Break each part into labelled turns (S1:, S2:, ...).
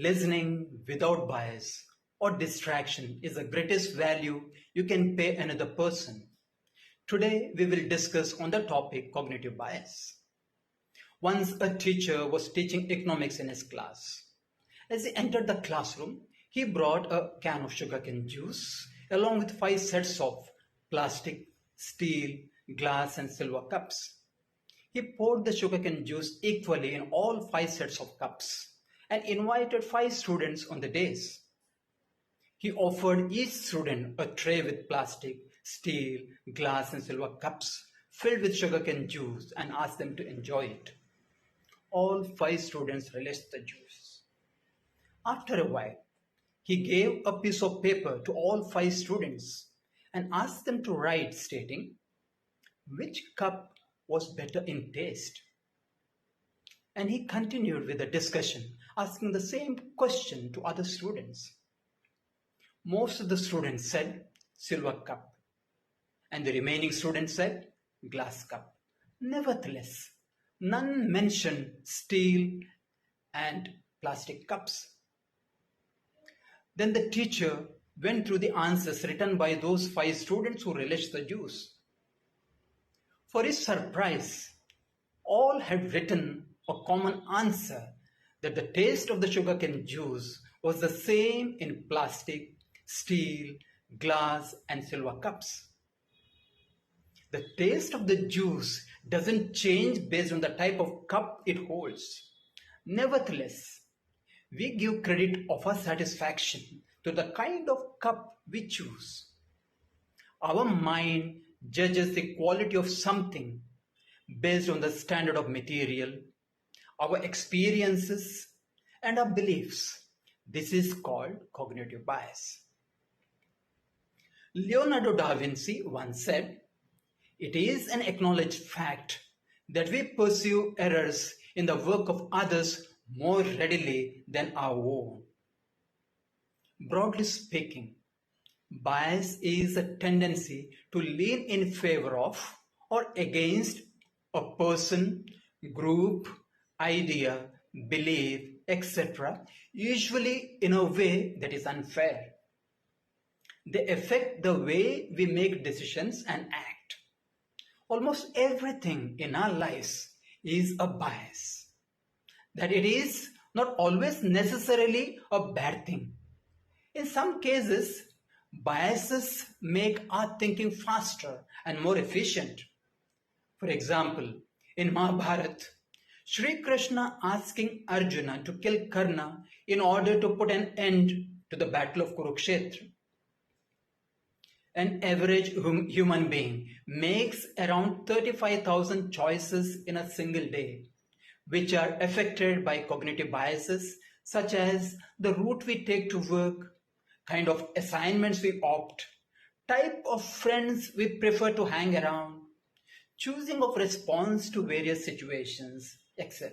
S1: Listening without bias or distraction is the greatest value you can pay another person. Today we will discuss on the topic cognitive bias. Once a teacher was teaching economics in his class. As he entered the classroom, he brought a can of sugarcane juice along with 5 sets of plastic, steel, glass and silver cups. He poured the sugarcane juice equally in all 5 sets of cups and invited 5 students on the dais. He offered each student a tray with plastic, steel, glass, and silver cups filled with sugarcane juice and asked them to enjoy it. All 5 students relished the juice. After a while, he gave a piece of paper to all 5 students and asked them to write, stating which cup was better in taste. And he continued with the discussion, asking the same question to other students. Most of the students said silver cup, and the remaining students said glass cup. Nevertheless, none mentioned steel and plastic cups. Then the teacher went through the answers written by those 5 students who relished the juice. For his surprise, all had written a common answer that the taste of the sugarcane juice was the same in plastic, steel, glass, and silver cups. The taste of the juice doesn't change based on the type of cup it holds. Nevertheless, we give credit of our satisfaction to the kind of cup we choose. Our mind judges the quality of something based on the standard of material, our experiences, and our beliefs. This is called cognitive bias. Leonardo da Vinci once said, "It is an acknowledged fact that we pursue errors in the work of others more readily than our own." Broadly speaking, bias is a tendency to lean in favor of or against a person, group, idea, belief, etc., usually in a way that is unfair. They affect the way we make decisions and act. Almost everything in our lives is a bias. That it is not always necessarily a bad thing. In some cases, biases make our thinking faster and more efficient. For example, in Mahabharata, Sri Krishna asking Arjuna to kill Karna in order to put an end to the battle of Kurukshetra. An average human being makes around 35,000 choices in a single day, which are affected by cognitive biases such as the route we take to work, kind of assignments we opt, type of friends we prefer to hang around, choosing of response to various situations, etc.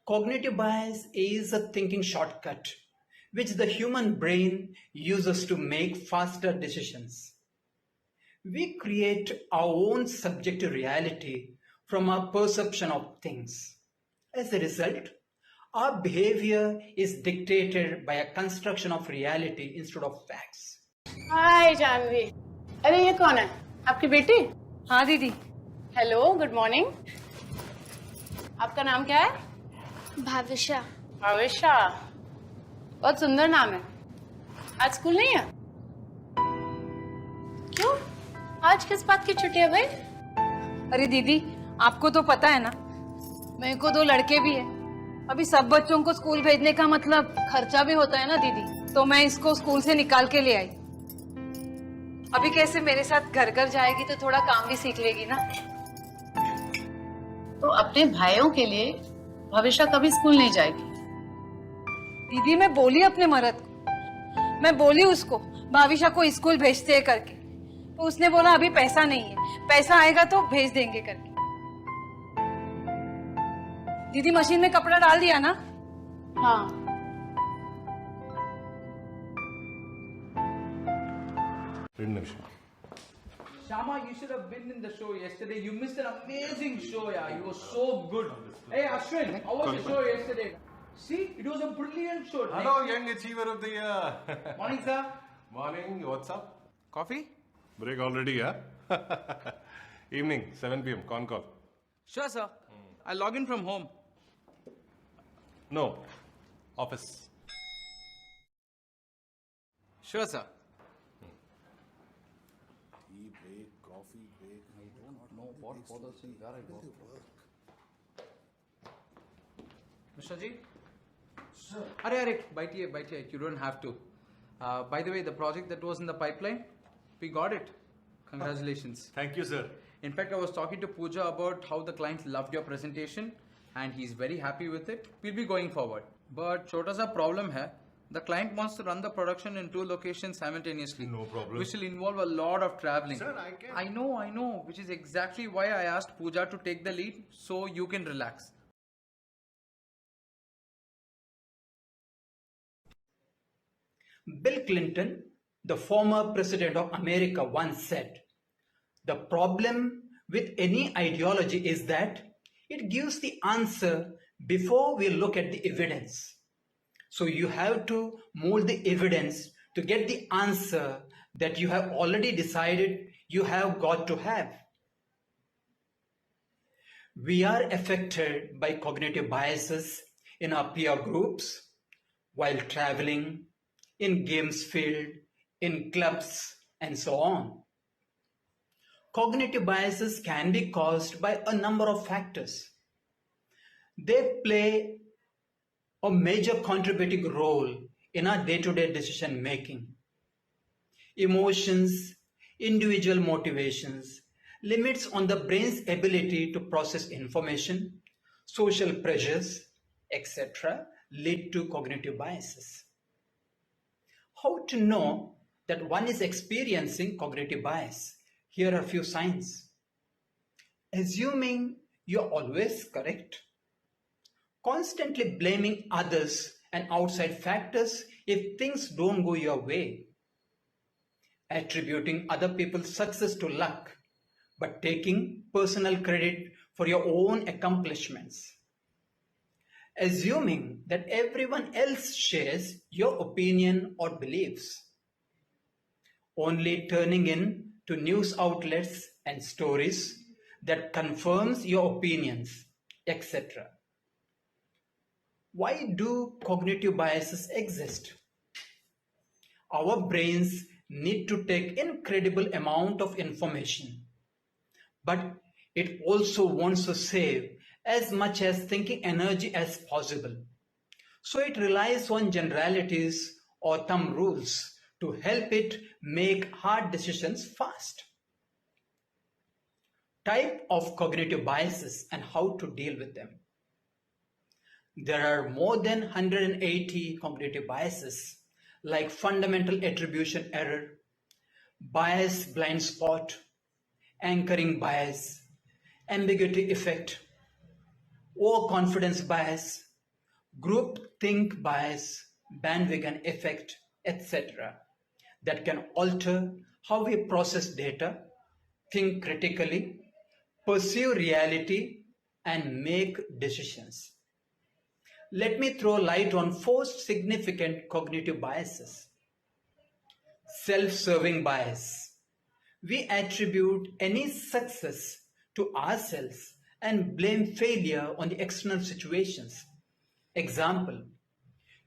S1: Cognitive bias is a thinking shortcut which the human brain uses to make faster decisions. We create our own subjective reality from our perception of things. As a result, our behavior is dictated by a construction of reality instead of facts.
S2: हाय जानवी। अरे ये कौन है? आपकी बेटी?
S3: हाँ दीदी।
S2: Hello, good morning. आपका नाम क्या है?
S4: भाविशा।
S2: भाविशा, बहुत सुंदर नाम है। आज स्कूल नहीं है? क्यों? आज किस बात की छुट्टी है भाई?
S3: अरे दीदी, आपको तो पता है ना, मेरे को 2 लड़के भी है। अभी सब बच्चों को स्कूल भेजने का मतलब खर्चा भी होता है ना दीदी, तो मैं इसको स्कूल से निकाल के ले आई। अभी कैसे मेरे साथ घर घर जाएगी तो थोड़ा काम भी सीख लेगी ना।
S2: तो अपने भाइयों के लिए भविष्य कभी स्कूल नहीं जाएगी?
S3: दीदी मैं बोली अपने मर्द को, मैं बोली उसको भाविशा को स्कूल भेजते हैं करके, तो उसने बोला अभी पैसा नहीं है, पैसा आएगा तो भेज देंगे करके। दीदी मशीन में कपड़ा डाल दिया ना?
S2: हाँ।
S5: Shama, you should have been in the show yesterday. You missed an amazing show, yeah. You were so good. Hey, Ashwin, how was the show yesterday? See, it was a brilliant show.
S4: Hello, young achiever of the year.
S5: Morning, sir.
S4: Morning, what's up?
S5: Coffee?
S4: Break already, yeah? Evening, 7 p.m, con call.
S5: Sure, sir. I'll log in from home.
S4: No, office.
S5: Sure, sir.
S6: Tea break, coffee break. I don't
S5: know what bothers him where I go. Mr. Ji? Sir. Arey, baitiye. You don't have to. By the way, the project that was in the pipeline, we got it. Congratulations.
S4: Thank you, sir.
S5: In fact, I was talking to Pooja about how the client loved your presentation and he's very happy with it. We'll be going forward. But छोटा सा problem है. The client wants to run the production in 2 locations simultaneously.
S4: No problem.
S5: Which will involve a lot of traveling.
S4: Sir, I can.
S5: I know. Which is exactly why I asked Pooja to take the lead so you can relax.
S1: Bill Clinton, the former president of America, once said, "The problem with any ideology is that it gives the answer before we look at the evidence. So you have to mold the evidence to get the answer that you have already decided you have got to have." We are affected by cognitive biases in our peer groups, while traveling, in games field, in clubs, and so on. Cognitive biases can be caused by a number of factors. They play a major contributing role in our day-to-day decision making. Emotions, individual motivations, limits on the brain's ability to process information, social pressures, etc. lead to cognitive biases. How to know that one is experiencing cognitive bias? Here are a few signs. Assuming you're always correct. Constantly blaming others and outside factors if things don't go your way. Attributing other people's success to luck, but taking personal credit for your own accomplishments. Assuming that everyone else shares your opinion or beliefs. Only turning in to news outlets and stories that confirms your opinions, etc. Why do cognitive biases exist? Our brains need to take incredible amount of information, but it also wants to save as much as thinking energy as possible. So it relies on generalities or thumb rules to help it make hard decisions fast. Type of cognitive biases and how to deal with them. There are more than 180 cognitive biases like fundamental attribution error, bias blind spot, anchoring bias, ambiguity effect, overconfidence bias, groupthink bias, bandwagon effect, etc. that can alter how we process data, think critically, perceive reality, and make decisions. Let me throw light on 4 significant cognitive biases. Self-serving bias. We attribute any success to ourselves and blame failure on the external situations. Example,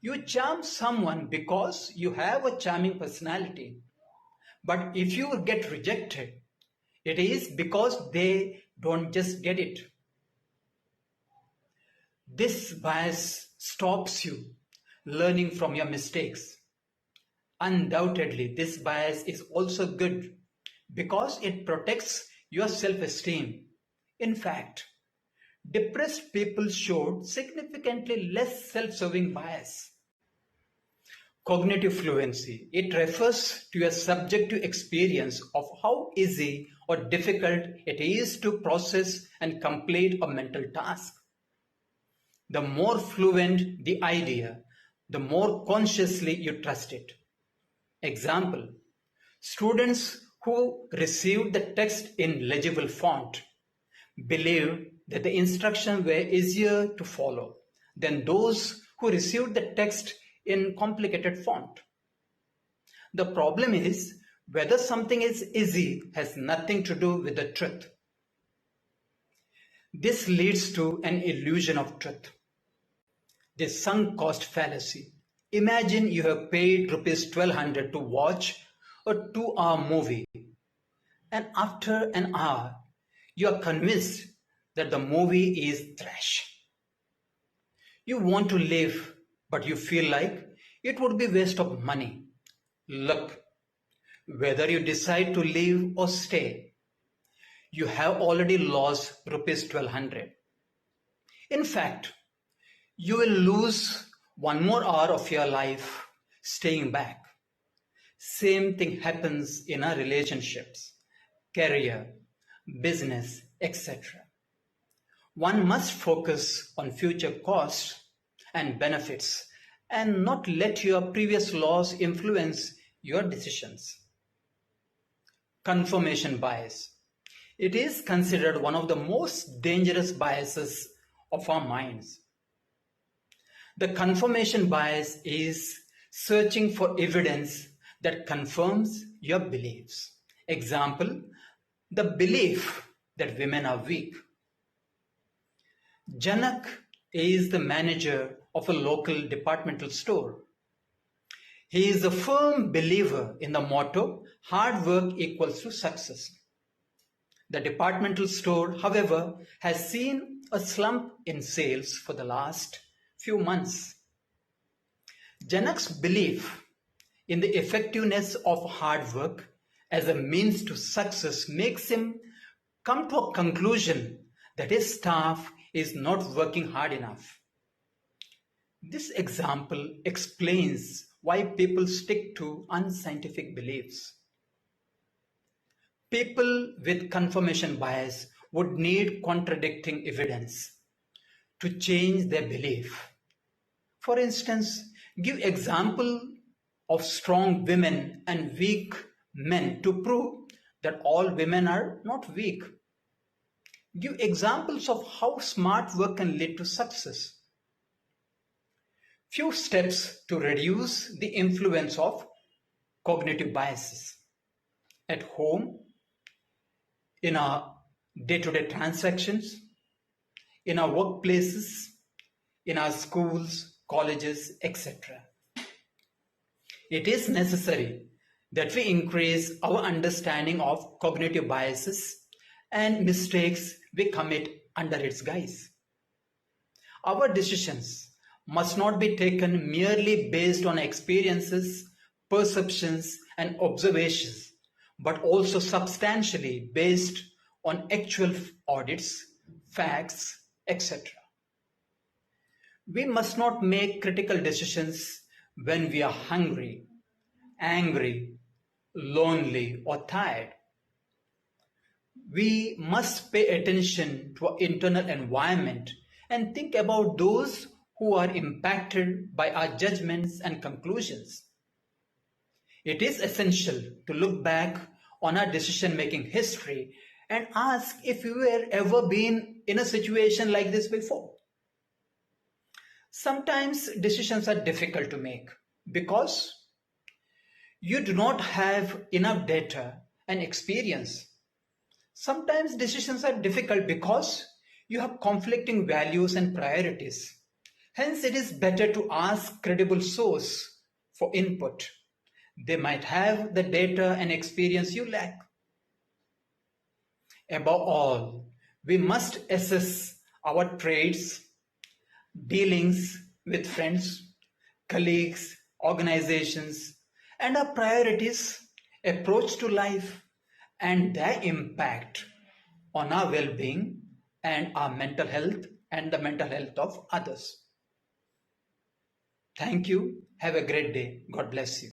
S1: you charm someone because you have a charming personality. But if you get rejected, it is because they don't just get it. This bias stops you learning from your mistakes. Undoubtedly, this bias is also good because it protects your self-esteem. In fact, depressed people showed significantly less self-serving bias. Cognitive fluency. It refers to a subjective experience of how easy or difficult it is to process and complete a mental task. The more fluent the idea, the more consciously you trust it. Example, students who received the text in legible font believed that the instructions were easier to follow than those who received the text in complicated font. The problem is whether something is easy has nothing to do with the truth. This leads to an illusion of truth. The sunk cost fallacy. Imagine you have paid rupees 1200 to watch a 2-hour movie, and after an hour, you are convinced that the movie is trash. You want to leave, but you feel like it would be waste of money. Look, whether you decide to leave or stay, you have already lost rupees 1200. In fact, you will lose one more hour of your life staying back. Same thing happens in our relationships, career, business, etc. One must focus on future costs and benefits and not let your previous loss influence your decisions. Confirmation bias. It is considered one of the most dangerous biases of our minds. The confirmation bias is searching for evidence that confirms your beliefs. Example, the belief that women are weak. Janak is the manager of a local departmental store. He is a firm believer in the motto, hard work equals to success. The departmental store, however, has seen a slump in sales for the last few months. Janak's belief in the effectiveness of hard work as a means to success makes him come to a conclusion that his staff is not working hard enough. This example explains why people stick to unscientific beliefs. People with confirmation bias would need contradicting evidence to change their belief. For instance, give example of strong women and weak men to prove that all women are not weak. Give examples of how smart work can lead to success. Few steps to reduce the influence of cognitive biases. At home, in our day-to-day transactions, in our workplaces, in our schools, colleges, etc. It is necessary that we increase our understanding of cognitive biases and mistakes we commit under its guise. Our decisions must not be taken merely based on experiences, perceptions, and observations, but also substantially based on actual audits, facts, etc. We must not make critical decisions when we are hungry, angry, lonely, or tired. We must pay attention to our internal environment and think about those who are impacted by our judgments and conclusions. It is essential to look back on our decision-making history and ask if we were ever been in a situation like this before. Sometimes decisions are difficult to make because you do not have enough data and experience. Sometimes decisions are difficult because you have conflicting values and priorities. Hence, it is better to ask credible source for input. They might have the data and experience you lack. Above all, we must assess our traits, dealings with friends, colleagues, organizations, and our priorities, approach to life, and their impact on our well-being and our mental health and the mental health of others. Thank you. Have a great day. God bless you.